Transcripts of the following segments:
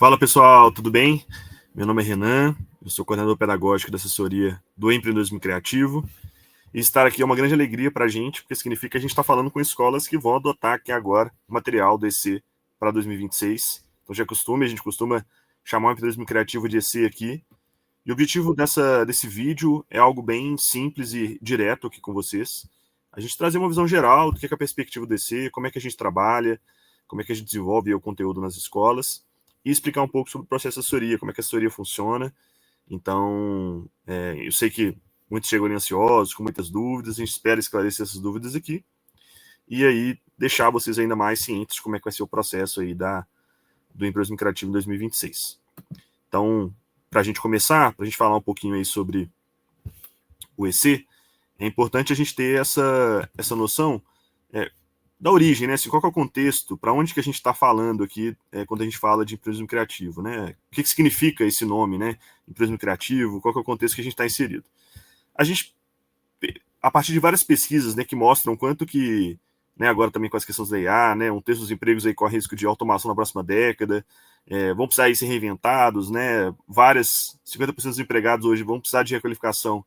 Fala pessoal, tudo bem? Meu nome é Renan, eu sou coordenador pedagógico da assessoria do empreendedorismo criativo e estar aqui é uma grande alegria para a gente, porque significa que a gente está falando com escolas que vão adotar aqui agora o material do EC para 2026. Então já é costume, a gente costuma chamar o empreendedorismo criativo de EC aqui. E o objetivo desse vídeo é algo bem simples e direto aqui com vocês. A gente trazer uma visão geral do que é a perspectiva do EC, como é que a gente trabalha, como é que a gente desenvolve o conteúdo nas escolas e explicar um pouco sobre o processo de assessoria, como é que a assessoria funciona. Então, eu sei que muitos chegam ali ansiosos, com muitas dúvidas, a gente espera esclarecer essas dúvidas aqui e aí deixar vocês ainda mais cientes de como é que vai ser o processo aí do empreendedorismo criativo em 2026. Então, para a gente começar, para a gente falar um pouquinho aí sobre o EC, é importante a gente ter essa noção da origem, né? Assim, qual que é o contexto, para onde que a gente está falando aqui quando a gente fala de empreendedorismo criativo, né? O que significa esse nome, né? Empreendedorismo criativo, qual que é o contexto que a gente está inserido? A gente, a partir de várias pesquisas, né, que mostram quanto que, né, agora também com as questões da IA, né, um terço dos empregos aí corre risco de automação na próxima década, vão precisar aí ser reinventados, né? 50% dos empregados hoje vão precisar de requalificação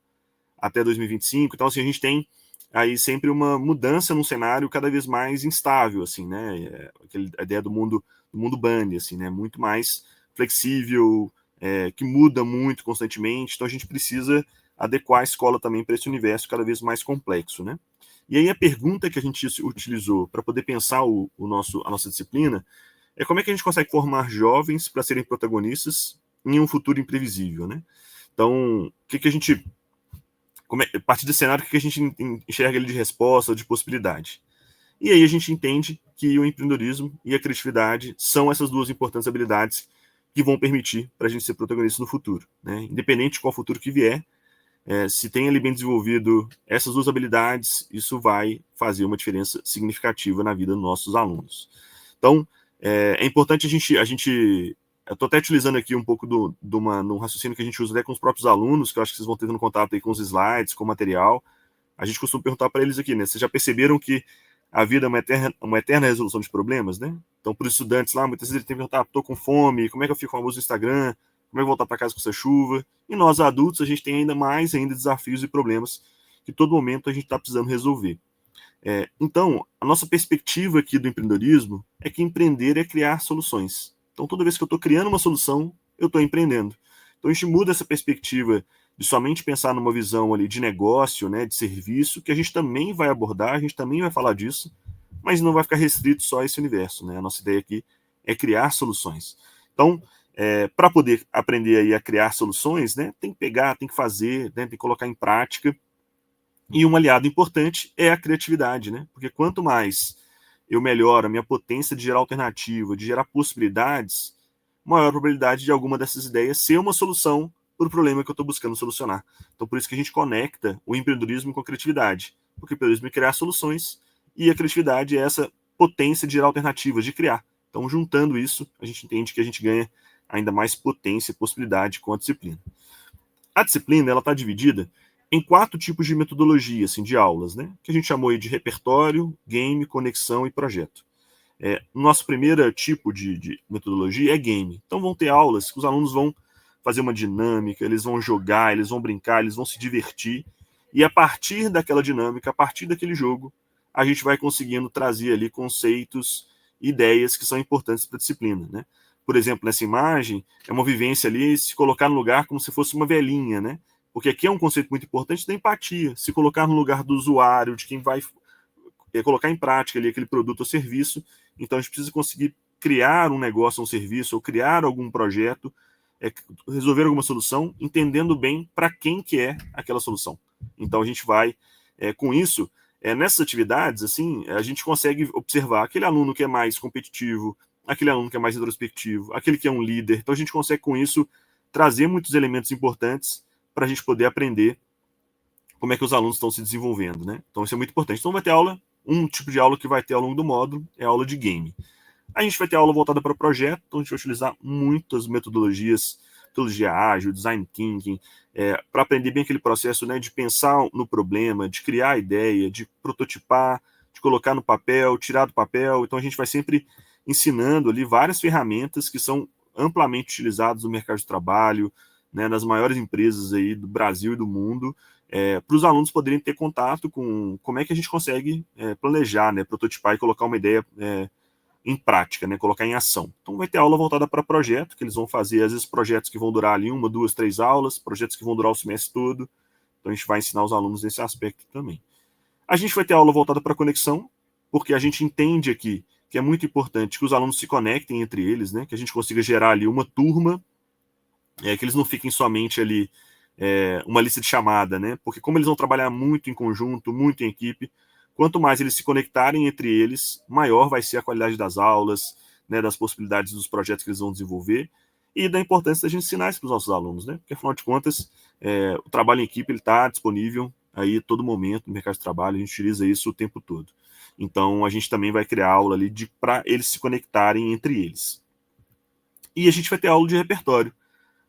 até 2025. Então, assim, a gente tem aí sempre uma mudança num cenário cada vez mais instável, assim, né? A ideia do mundo bunny, assim, né? Muito mais flexível, que muda muito constantemente. Então, a gente precisa adequar a escola também para esse universo cada vez mais complexo, né? E aí a pergunta que a gente utilizou para poder pensar a nossa disciplina é como é que a gente consegue formar jovens para serem protagonistas em um futuro imprevisível, né? Então, o que a gente a partir desse cenário, o que a gente enxerga ele de resposta, de possibilidade? E aí a gente entende que o empreendedorismo e a criatividade são essas duas importantes habilidades que vão permitir para a gente ser protagonista no futuro, né? Independente de qual futuro que vier, se tem ali bem desenvolvido essas duas habilidades, isso vai fazer uma diferença significativa na vida dos nossos alunos. Então, é importante a gente eu estou até utilizando aqui um pouco num raciocínio que a gente usa até com os próprios alunos, que eu acho que vocês vão tendo contato aí com os slides, com o material. A gente costuma perguntar para eles aqui, né? Vocês já perceberam que a vida é uma eterna resolução de problemas, né? Então, para os estudantes lá, muitas vezes eles têm que perguntar, estou com fome, como é que eu fico famoso no Instagram? Como é que eu vou voltar para casa com essa chuva? E nós, adultos, a gente tem ainda desafios e problemas que todo momento a gente está precisando resolver. Então, a nossa perspectiva aqui do empreendedorismo é que empreender é criar soluções. Então, toda vez que eu estou criando uma solução, eu estou empreendendo. Então, a gente muda essa perspectiva de somente pensar numa visão ali de negócio, né, de serviço, que a gente também vai abordar, a gente também vai falar disso, mas não vai ficar restrito só a esse universo, né? A nossa ideia aqui é criar soluções. Então, para poder aprender aí a criar soluções, né, tem que pegar, tem que fazer, né, tem que colocar em prática. E um aliado importante é a criatividade, né? Porque quanto mais eu melhoro a minha potência de gerar alternativa, de gerar possibilidades, maior a probabilidade de alguma dessas ideias ser uma solução para o problema que eu estou buscando solucionar. Então, por isso que a gente conecta o empreendedorismo com a criatividade. Porque o empreendedorismo é criar soluções e a criatividade é essa potência de gerar alternativas, de criar. Então, juntando isso, a gente entende que a gente ganha ainda mais potência e possibilidade com a disciplina. A disciplina ela está dividida em 4 tipos de metodologia, assim, de aulas, né? Que a gente chamou aí de repertório, game, conexão e projeto. Nosso primeiro tipo de metodologia é game. Então vão ter aulas que os alunos vão fazer uma dinâmica, eles vão jogar, eles vão brincar, eles vão se divertir. E a partir daquela dinâmica, a partir daquele jogo, a gente vai conseguindo trazer ali conceitos, ideias que são importantes para a disciplina, né? Por exemplo, nessa imagem, é uma vivência ali, se colocar no lugar como se fosse uma velhinha, né? Porque aqui é um conceito muito importante da empatia, se colocar no lugar do usuário, de quem vai colocar em prática ali aquele produto ou serviço. Então a gente precisa conseguir criar um negócio, um serviço, ou criar algum projeto, resolver alguma solução, entendendo bem para quem que é aquela solução. Então a gente vai, com isso, nessas atividades, assim, a gente consegue observar aquele aluno que é mais competitivo, aquele aluno que é mais introspectivo, aquele que é um líder. Então a gente consegue, com isso, trazer muitos elementos importantes para a gente poder aprender como é que os alunos estão se desenvolvendo, né? Então isso é muito importante. Então vai ter aula, um tipo de aula que vai ter ao longo do módulo é a aula de game. A gente vai ter aula voltada para projeto, então a gente vai utilizar muitas metodologias, metodologia ágil, design thinking, para aprender bem aquele processo, né, de pensar no problema, de criar a ideia, de prototipar, de colocar no papel, tirar do papel. Então a gente vai sempre ensinando ali várias ferramentas que são amplamente utilizados no mercado de trabalho, né, nas maiores empresas aí do Brasil e do mundo, para os alunos poderem ter contato com como é que a gente consegue planejar, né, prototipar e colocar uma ideia em prática, né, colocar em ação. Então vai ter aula voltada para projeto, que eles vão fazer, às vezes, projetos que vão durar ali 1, 2, 3 aulas, projetos que vão durar o semestre todo. Então a gente vai ensinar os alunos nesse aspecto também. A gente vai ter aula voltada para conexão, porque a gente entende aqui que é muito importante que os alunos se conectem entre eles, né, que a gente consiga gerar ali uma turma, que eles não fiquem somente ali uma lista de chamada, né, porque como eles vão trabalhar muito em conjunto, muito em equipe, quanto mais eles se conectarem entre eles, maior vai ser a qualidade das aulas, né, das possibilidades dos projetos que eles vão desenvolver e da importância da gente ensinar isso para os nossos alunos, né? Porque, afinal de contas, o trabalho em equipe está disponível aí a todo momento no mercado de trabalho, a gente utiliza isso o tempo todo. Então, a gente também vai criar aula ali para eles se conectarem entre eles. E a gente vai ter aula de repertório,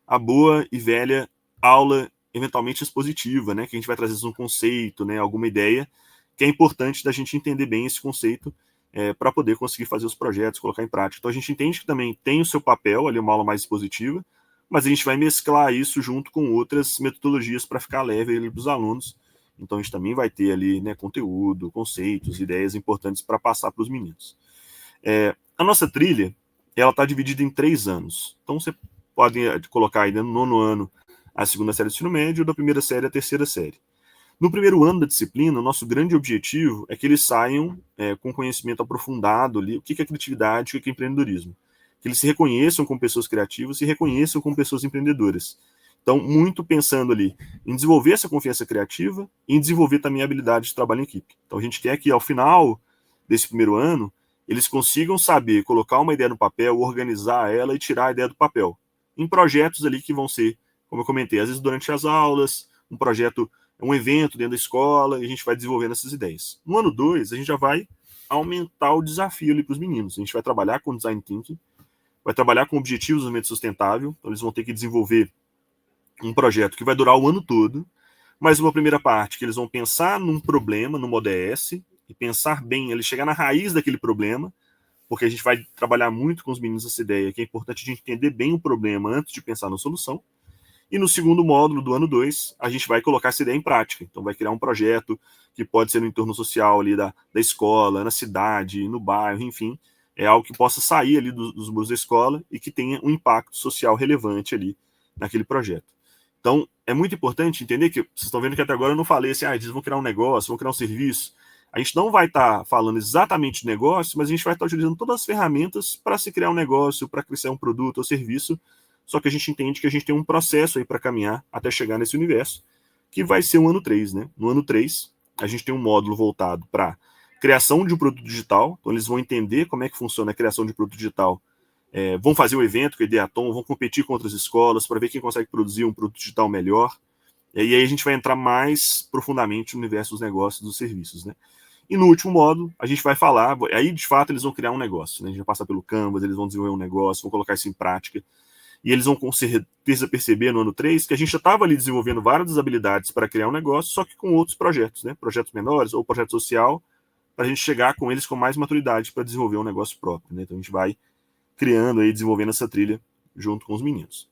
a boa e velha aula eventualmente expositiva, né? Que a gente vai trazer um conceito, né? Alguma ideia, que é importante da gente entender bem esse conceito para poder conseguir fazer os projetos, colocar em prática. Então a gente entende que também tem o seu papel ali, uma aula mais expositiva, mas a gente vai mesclar isso junto com outras metodologias para ficar leve ali para os alunos. Então a gente também vai ter ali, né, conteúdo, conceitos, ideias importantes para passar para os meninos. A nossa trilha, ela está dividida em 3 anos. Então você pode colocar aí no 9º ano a 2ª série do ensino médio, da 1ª série a 3ª série. No primeiro ano da disciplina, o nosso grande objetivo é que eles saiam com conhecimento aprofundado ali, o que é criatividade, o que é empreendedorismo. Que eles se reconheçam como pessoas criativas e reconheçam como pessoas empreendedoras. Então, muito pensando ali em desenvolver essa confiança criativa e em desenvolver também a habilidade de trabalho em equipe. Então, a gente quer que, ao final desse primeiro ano, eles consigam saber colocar uma ideia no papel, organizar ela e tirar a ideia do papel. Em projetos ali que vão ser, como eu comentei, às vezes durante as aulas, um projeto, um evento dentro da escola, e a gente vai desenvolvendo essas ideias. No ano 2, a gente já vai aumentar o desafio ali para os meninos. A gente vai trabalhar com design thinking, vai trabalhar com objetivos de desenvolvimento sustentável, então eles vão ter que desenvolver um projeto que vai durar o ano todo, mas uma primeira parte que eles vão pensar num problema, numa ODS, e pensar bem, ele chegar na raiz daquele problema, porque a gente vai trabalhar muito com os meninos essa ideia, que é importante a gente entender bem o problema antes de pensar na solução. E no segundo módulo do ano 2, a gente vai colocar essa ideia em prática. Então vai criar um projeto que pode ser no entorno social ali da escola, na cidade, no bairro, enfim. É algo que possa sair ali dos muros da escola e que tenha um impacto social relevante ali naquele projeto. Então, é muito importante entender que, vocês estão vendo que até agora eu não falei assim, eles vão criar um negócio, vão criar um serviço. A gente não vai estar falando exatamente de negócio, mas a gente vai estar utilizando todas as ferramentas para se criar um negócio, para criar um produto ou serviço, só que a gente entende que a gente tem um processo aí para caminhar até chegar nesse universo, que vai ser o ano 3, né? No ano 3, a gente tem um módulo voltado para criação de um produto digital, então eles vão entender como é que funciona a criação de um produto digital, vão fazer um evento com a Ideatom, vão competir com outras escolas para ver quem consegue produzir um produto digital melhor, e aí a gente vai entrar mais profundamente no universo dos negócios e dos serviços, né? E no último módulo, a gente vai falar, aí de fato eles vão criar um negócio, né? A gente vai passar pelo Canvas, eles vão desenvolver um negócio, vão colocar isso em prática, e eles vão com certeza perceber no ano 3 que a gente já estava ali desenvolvendo várias habilidades para criar um negócio, só que com outros projetos, né? Projetos menores ou projeto social, para a gente chegar com eles com mais maturidade para desenvolver um negócio próprio, né? Então a gente vai criando e desenvolvendo essa trilha junto com os meninos.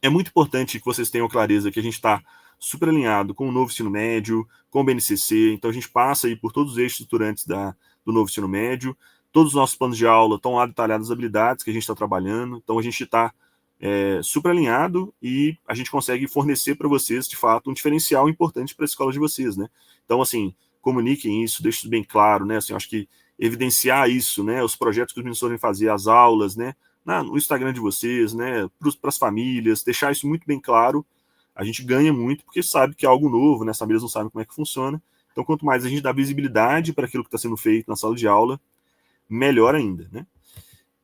É muito importante que vocês tenham clareza que a gente está super alinhado com o novo ensino médio, com o BNCC, então a gente passa aí por todos os eixos estruturantes do novo ensino médio, todos os nossos planos de aula estão lá detalhados as habilidades que a gente está trabalhando, então a gente está super alinhado e a gente consegue fornecer para vocês, de fato, um diferencial importante para a escola de vocês, né? Então, assim, comuniquem isso, deixem isso bem claro, né? Assim, eu acho que evidenciar isso, né? Os projetos que os meninos forem fazer, as aulas, né? No Instagram de vocês, né? Para as famílias, deixar isso muito bem claro. A gente ganha muito porque sabe que é algo novo, né? As famílias não sabem como é que funciona. Então, quanto mais a gente dá visibilidade para aquilo que está sendo feito na sala de aula, melhor ainda, né?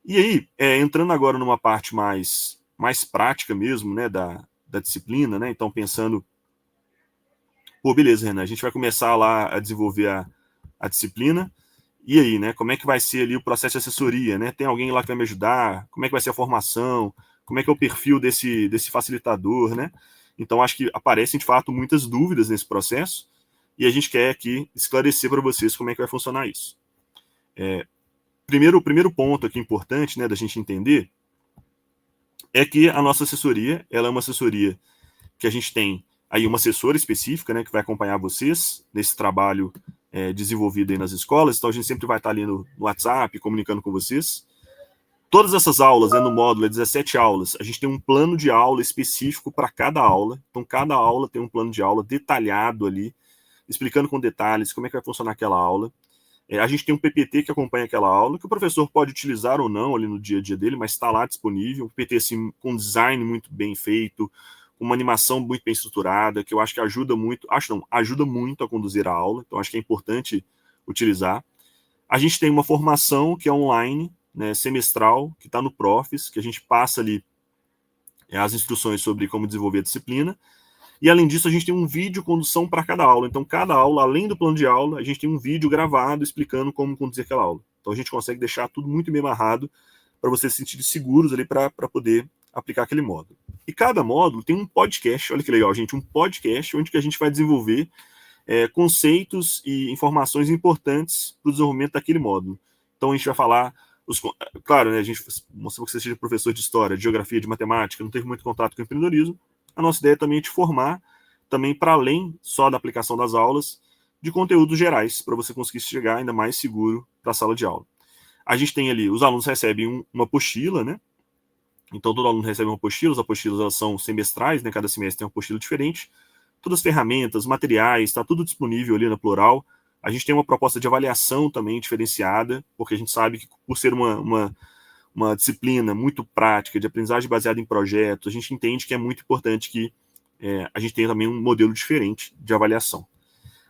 E aí, entrando agora numa parte mais prática mesmo, né, da disciplina, né? Então, pensando, pô, beleza, Renan, a gente vai começar lá a desenvolver a disciplina. E aí, né? Como é que vai ser ali o processo de assessoria, né? Tem alguém lá que vai me ajudar? Como é que vai ser a formação? Como é que é o perfil desse facilitador, né? Então, acho que aparecem, de fato, muitas dúvidas nesse processo e a gente quer aqui esclarecer para vocês como é que vai funcionar isso. O primeiro ponto aqui importante, né, da gente entender é que a nossa assessoria, ela é uma assessoria que a gente tem aí uma assessora específica, né, que vai acompanhar vocês nesse trabalho desenvolvido aí nas escolas. Então a gente sempre vai estar ali no WhatsApp comunicando com vocês. Todas essas aulas, né, no módulo, 17 aulas, a gente tem um plano de aula específico para cada aula. Então, cada aula tem um plano de aula detalhado ali, explicando com detalhes como é que vai funcionar aquela aula. A gente tem um PPT que acompanha aquela aula, que o professor pode utilizar ou não ali no dia a dia dele, mas está lá disponível. Um PPT assim, com design muito bem feito, com uma animação muito bem estruturada, que eu acho que ajuda muito, ajuda muito a conduzir a aula. Então, acho que é importante utilizar. A gente tem uma formação que é online, né, semestral, que está no Profis, que a gente passa ali as instruções sobre como desenvolver a disciplina. E além disso, a gente tem um vídeo condução para cada aula. Então, cada aula, além do plano de aula, a gente tem um vídeo gravado explicando como conduzir aquela aula. Então, a gente consegue deixar tudo muito bem amarrado para vocês se sentirem seguros ali para poder aplicar aquele módulo. E cada módulo tem um podcast, olha que legal, gente, um podcast onde que a gente vai desenvolver conceitos e informações importantes para o desenvolvimento daquele módulo. Então, a gente vai falar claro, né, a gente mostrou que você seja professor de história, de geografia, de matemática, não teve muito contato com o empreendedorismo. A nossa ideia também é te formar também para além só da aplicação das aulas, de conteúdos gerais, para você conseguir chegar ainda mais seguro para a sala de aula. A gente tem ali, os alunos recebem uma apostila, né? Então todo aluno recebe uma apostila, as apostilas elas são semestrais, né? Cada semestre tem uma apostila diferente. Todas as ferramentas, materiais, está tudo disponível ali na Plural. A gente tem uma proposta de avaliação também diferenciada, porque a gente sabe que por ser uma disciplina muito prática, de aprendizagem baseada em projetos, a gente entende que é muito importante que a gente tenha também um modelo diferente de avaliação.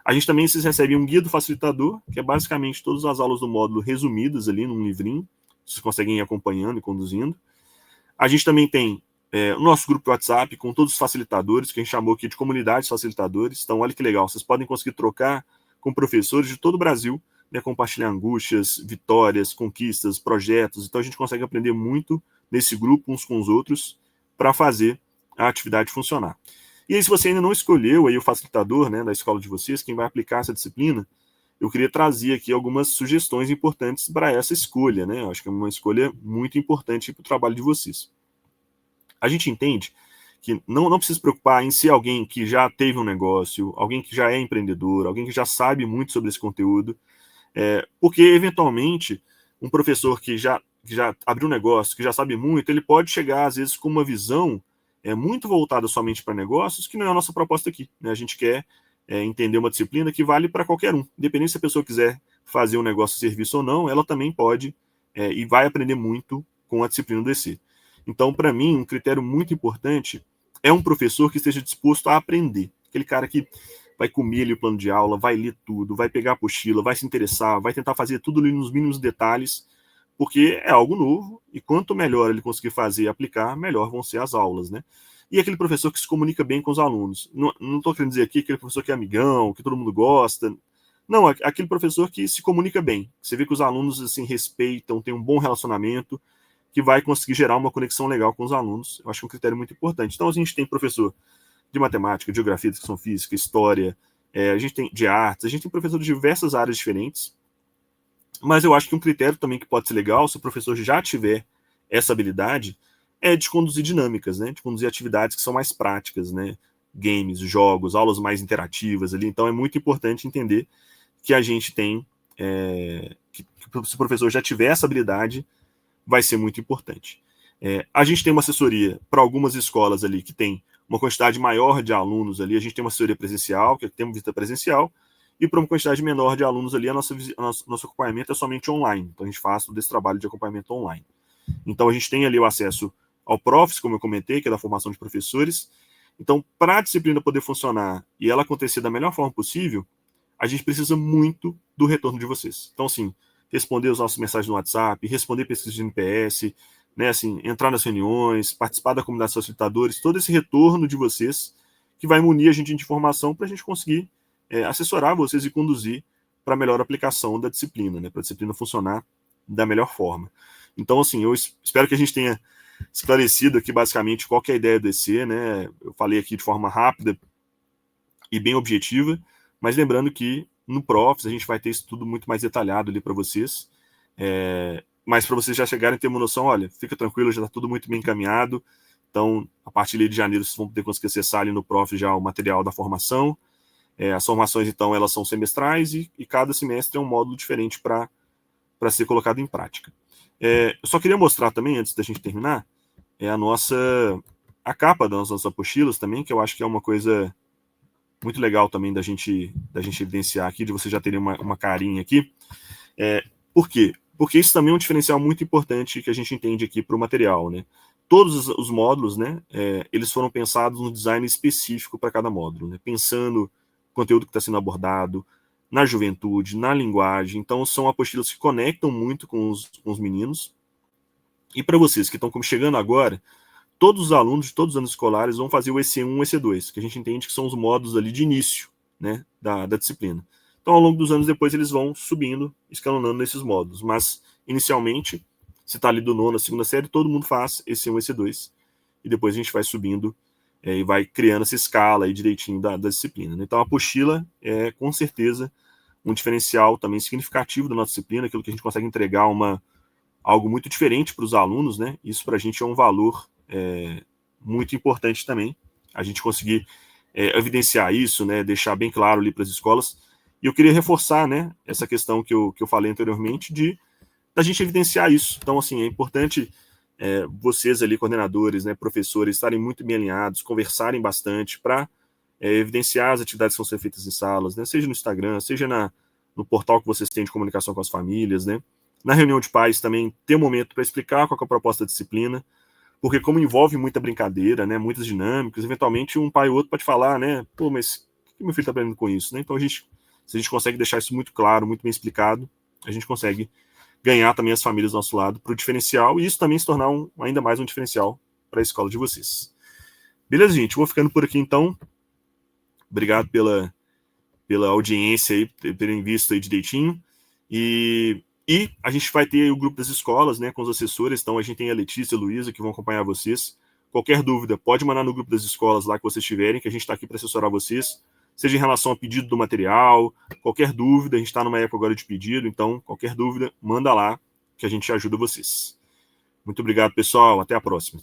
A gente também vocês recebem um guia do facilitador, que é basicamente todas as aulas do módulo resumidas ali num livrinho, vocês conseguem ir acompanhando e conduzindo. A gente também tem o nosso grupo de WhatsApp com todos os facilitadores, que a gente chamou aqui de comunidades facilitadores. Então, olha que legal, vocês podem conseguir trocar com professores de todo o Brasil, né, compartilhar angústias, vitórias, conquistas, projetos. Então, a gente consegue aprender muito nesse grupo, uns com os outros, para fazer a atividade funcionar. E aí, se você ainda não escolheu aí o facilitador, né, da escola de vocês, quem vai aplicar essa disciplina, eu queria trazer aqui algumas sugestões importantes para essa escolha, né? Eu acho que é uma escolha muito importante para o trabalho de vocês. A gente entende que não precisa se preocupar em ser alguém que já teve um negócio, alguém que já é empreendedor, alguém que já sabe muito sobre esse conteúdo, porque, eventualmente, um professor que já abriu um negócio, que já sabe muito, ele pode chegar, às vezes, com uma visão muito voltada somente para negócios, que não é a nossa proposta aqui. Né? A gente quer entender uma disciplina que vale para qualquer um. Independente se a pessoa quiser fazer um negócio, serviço ou não, ela também pode e vai aprender muito com a disciplina do EC. Então, para mim, um critério muito importante é um professor que esteja disposto a aprender. Aquele cara que vai comer ali o plano de aula, vai ler tudo, vai pegar a apostila, vai se interessar, vai tentar fazer tudo ali nos mínimos detalhes, porque é algo novo e quanto melhor ele conseguir fazer e aplicar, melhor vão ser as aulas, né? E aquele professor que se comunica bem com os alunos. Não estou querendo dizer aqui aquele professor que é amigão, que todo mundo gosta. Não, aquele professor que se comunica bem. Você vê que os alunos assim respeitam, tem um bom relacionamento, que vai conseguir gerar uma conexão legal com os alunos. Eu acho que é um critério muito importante. Então, a gente tem professor de matemática, de geografia, de educação física, história, a gente tem de artes, a gente tem professor de diversas áreas diferentes, mas eu acho que um critério também que pode ser legal, se o professor já tiver essa habilidade, é de conduzir dinâmicas, né? De conduzir atividades que são mais práticas, né? Games, jogos, aulas mais interativas ali. Então é muito importante entender que a gente tem, que se o professor já tiver essa habilidade, vai ser muito importante. A gente tem uma assessoria para algumas escolas ali que tem uma quantidade maior de alunos ali, a gente tem uma assessoria presencial, que temos visita presencial, e para uma quantidade menor de alunos ali, nosso acompanhamento é somente online. Então a gente faz todo esse trabalho de acompanhamento online. Então a gente tem ali o acesso ao Profis, como eu comentei, que é da formação de professores. Então, para a disciplina poder funcionar e ela acontecer da melhor forma possível, a gente precisa muito do retorno de vocês. Então, assim, responder as nossas mensagens no WhatsApp, responder pesquisas de NPS, né, assim, entrar nas reuniões, participar da comunidade de facilitadores, todo esse retorno de vocês que vai munir a gente de informação para a gente conseguir assessorar vocês e conduzir para a melhor aplicação da disciplina, né, para a disciplina funcionar da melhor forma. Então, assim, eu espero que a gente tenha esclarecido aqui basicamente qual que é a ideia do EC, né? Eu falei aqui de forma rápida e bem objetiva, mas lembrando que no Profs a gente vai ter isso tudo muito mais detalhado ali para vocês. mas para vocês já chegarem a ter uma noção, olha, fica tranquilo, já está tudo muito bem encaminhado. Então, a partir de janeiro, vocês vão poder conseguir acessar ali no Prof já o material da formação. As formações, então, elas são semestrais e cada semestre é um módulo diferente para ser colocado em prática. Eu só queria mostrar também, antes da gente terminar, a capa das nossas apostilas também, que eu acho que é uma coisa muito legal também da gente evidenciar aqui, de vocês já terem uma carinha aqui. Por quê? Porque isso também é um diferencial muito importante que a gente entende aqui para o material, né? Todos os módulos, né, eles foram pensados no design específico para cada módulo, né? Pensando no conteúdo que está sendo abordado, na juventude, na linguagem. Então, são apostilas que conectam muito com os meninos. E para vocês que estão chegando agora, todos os alunos de todos os anos escolares vão fazer o EC1 e o EC2, que a gente entende que são os módulos ali de início, né, da disciplina. Então, ao longo dos anos depois, eles vão subindo, escalonando nesses módulos. Mas, inicialmente, se está ali do nono à segunda série, todo mundo faz EC1 e EC2. E depois a gente vai subindo e vai criando essa escala aí direitinho da disciplina. Né? Então, a apostila é, com certeza, um diferencial também significativo da nossa disciplina, aquilo que a gente consegue entregar algo muito diferente para os alunos, né? Isso para a gente é um valor muito importante também, a gente conseguir evidenciar isso, né? Deixar bem claro ali para as escolas. E eu queria reforçar, né, essa questão que eu falei anteriormente da gente evidenciar isso. Então, assim, é importante vocês ali, coordenadores, né, professores, estarem muito bem alinhados, conversarem bastante para evidenciar as atividades que vão ser feitas em salas, né, seja no Instagram, seja no portal que vocês têm de comunicação com as famílias, né, na reunião de pais também ter um momento para explicar qual é a proposta da disciplina, porque como envolve muita brincadeira, né, muitas dinâmicas, eventualmente um pai ou outro pode falar, né, pô, mas o que meu filho está aprendendo com isso, né? Então se a gente consegue deixar isso muito claro, muito bem explicado, a gente consegue ganhar também as famílias do nosso lado para o diferencial e isso também se tornar ainda mais um diferencial para a escola de vocês. Beleza, gente? Vou ficando por aqui então. Obrigado pela audiência aí, por terem visto aí direitinho. E a gente vai ter aí o grupo das escolas, né, com os assessores. Então a gente tem a Letícia e a Luísa que vão acompanhar vocês. Qualquer dúvida, pode mandar no grupo das escolas lá que vocês tiverem, que a gente está aqui para assessorar vocês. Seja em relação ao pedido do material, qualquer dúvida, a gente está numa época agora de pedido, então qualquer dúvida, manda lá que a gente ajuda vocês. Muito obrigado, pessoal. Até a próxima.